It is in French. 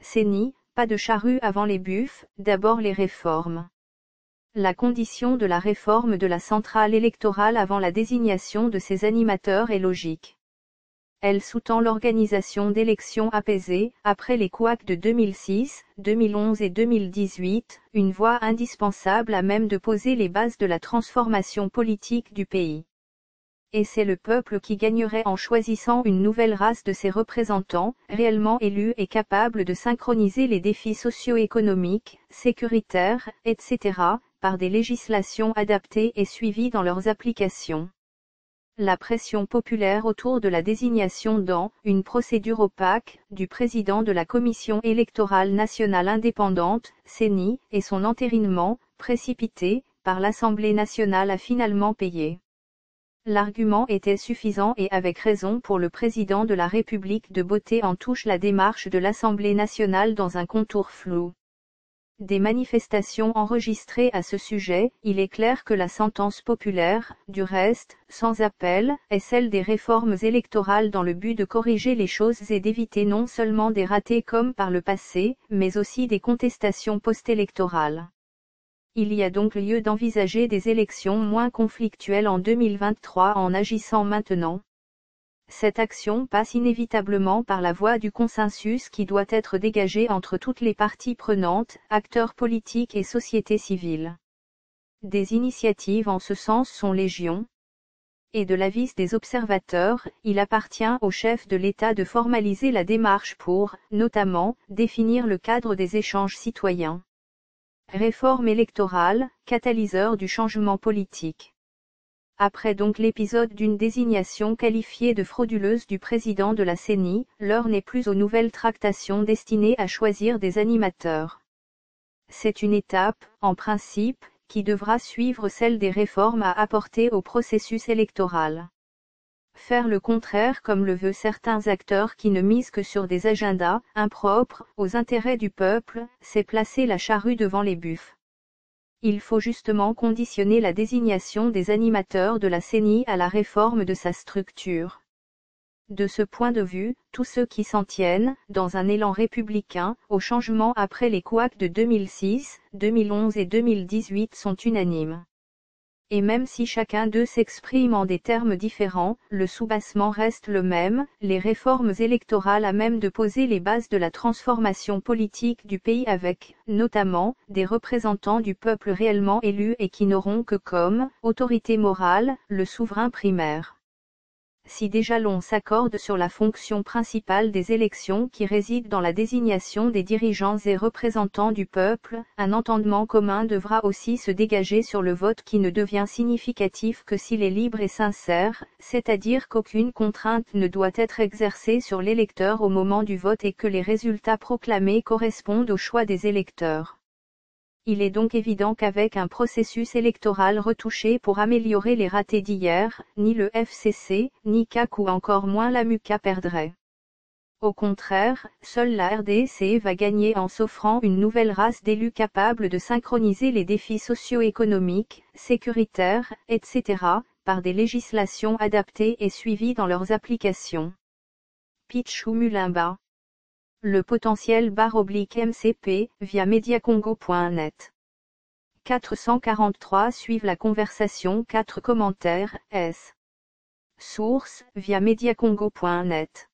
CENI, pas de charrue avant les buffles, d'abord les réformes. La condition de la réforme de la centrale électorale avant la désignation de ses animateurs est logique. Elle sous-tend l'organisation d'élections apaisées, après les couacs de 2006, 2011 et 2018, une voie indispensable à même de poser les bases de la transformation politique du pays. Et c'est le peuple qui gagnerait en choisissant une nouvelle race de ses représentants, réellement élus et capables de synchroniser les défis socio-économiques, sécuritaires, etc., par des législations adaptées et suivies dans leurs applications. La pression populaire autour de la désignation dans une procédure opaque du président de la Commission électorale nationale indépendante, CENI, et son entérinement, précipité, par l'Assemblée nationale a finalement payé. L'argument était suffisant et avec raison pour le président de la République de botter en touche la démarche de l'Assemblée nationale dans un contour flou. Des manifestations enregistrées à ce sujet, il est clair que la sentence populaire, du reste, sans appel, est celle des réformes électorales dans le but de corriger les choses et d'éviter non seulement des ratés comme par le passé, mais aussi des contestations post-électorales. Il y a donc lieu d'envisager des élections moins conflictuelles en 2023 en agissant maintenant. Cette action passe inévitablement par la voie du consensus qui doit être dégagé entre toutes les parties prenantes, acteurs politiques et société civile. Des initiatives en ce sens sont légion. Et de l'avis des observateurs, il appartient au chef de l'État de formaliser la démarche pour, notamment, définir le cadre des échanges citoyens. Réforme électorale, catalyseur du changement politique. Après donc l'épisode d'une désignation qualifiée de frauduleuse du président de la CENI, l'heure n'est plus aux nouvelles tractations destinées à choisir des animateurs. C'est une étape, en principe, qui devra suivre celle des réformes à apporter au processus électoral. Faire le contraire comme le veulent certains acteurs qui ne misent que sur des agendas impropres aux intérêts du peuple, c'est placer la charrue devant les buffles. Il faut justement conditionner la désignation des animateurs de la CENI à la réforme de sa structure. De ce point de vue, tous ceux qui s'en tiennent, dans un élan républicain, au changement après les couacs de 2006, 2011 et 2018 sont unanimes. Et même si chacun d'eux s'exprime en des termes différents, le soubassement reste le même, les réformes électorales à même de poser les bases de la transformation politique du pays avec, notamment, des représentants du peuple réellement élus et qui n'auront que comme autorité morale, le souverain primaire. Si déjà l'on s'accorde sur la fonction principale des élections qui réside dans la désignation des dirigeants et représentants du peuple, un entendement commun devra aussi se dégager sur le vote qui ne devient significatif que s'il est libre et sincère, c'est-à-dire qu'aucune contrainte ne doit être exercée sur l'électeur au moment du vote et que les résultats proclamés correspondent au choix des électeurs. Il est donc évident qu'avec un processus électoral retouché pour améliorer les ratés d'hier, ni le FCC, ni CAC ou encore moins la MUCA perdraient. Au contraire, seule la RDC va gagner en s'offrant une nouvelle race d'élus capables de synchroniser les défis socio-économiques, sécuritaires, etc., par des législations adaptées et suivies dans leurs applications. Pichou Mulimba. Le potentiel /MCP, via mediacongo.net. 443 suivent la conversation 4 commentaires, S. Source, via mediacongo.net.